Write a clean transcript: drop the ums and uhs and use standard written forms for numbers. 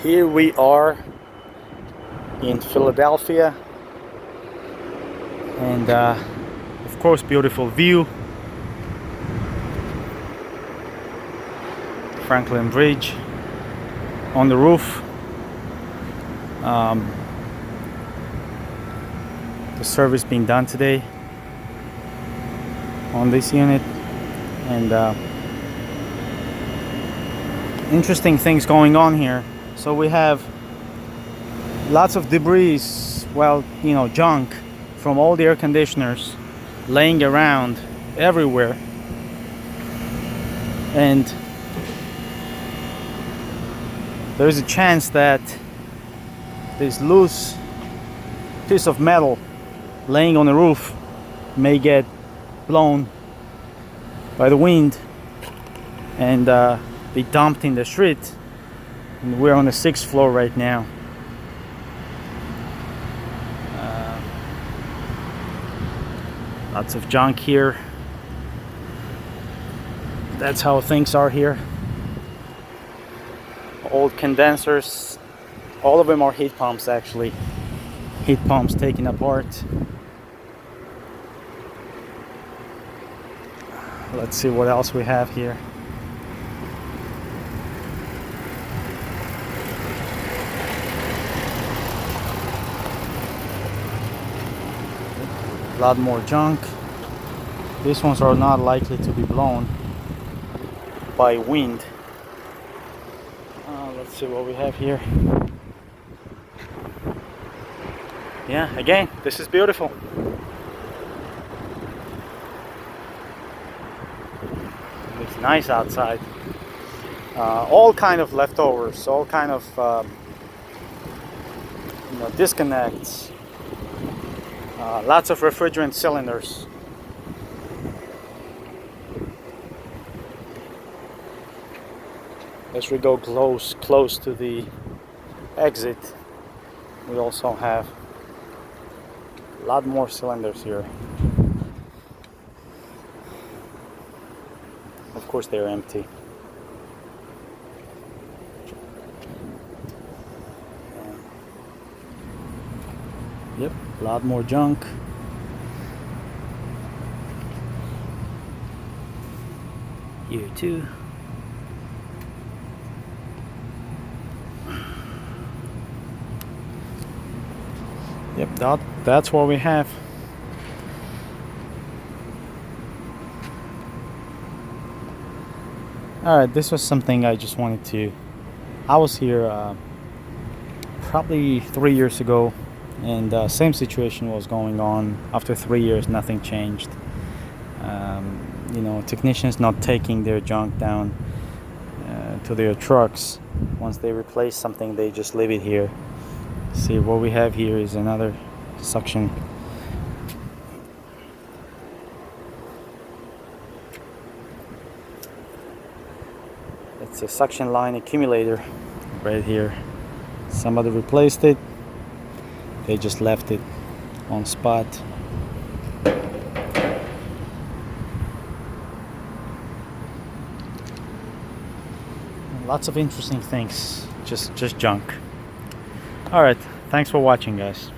Here we are in Philadelphia, and of course, beautiful view. Franklin Bridge on the roof. The service being done today on this unit, and interesting things going on here. So we have lots of debris, well, junk from all the air conditioners laying around everywhere, and there's a chance that this loose piece of metal laying on the roof may get blown by the wind and be dumped in the street. And we're on the 6th floor right now. Lots of junk here. That's how things are here. Old condensers, all of them are heat pumps actually. Heat pumps taken apart. Let's see what else we have here. A lot more junk. These ones are not likely to be blown by wind. Let's see what we have here. Yeah, again, this is beautiful. It's nice outside. All kind of leftovers, all kind of disconnects. Lots of refrigerant cylinders. As we go close to the exit, we also have a lot more cylinders here. Of course, they're empty. Yep, a lot more junk. Here too. Yep, that's what we have. Alright, this was something I just wanted to... I was here probably 3 years ago, and same situation was going on. After 3 years, nothing changed. Technicians not taking their junk down to their trucks. Once they replace something, they just leave it here. See, what we have here is another suction. It's a suction line accumulator right here. Somebody replaced it. They just left it on spot. Lots of interesting things. Just junk. All right. Thanks for watching, guys.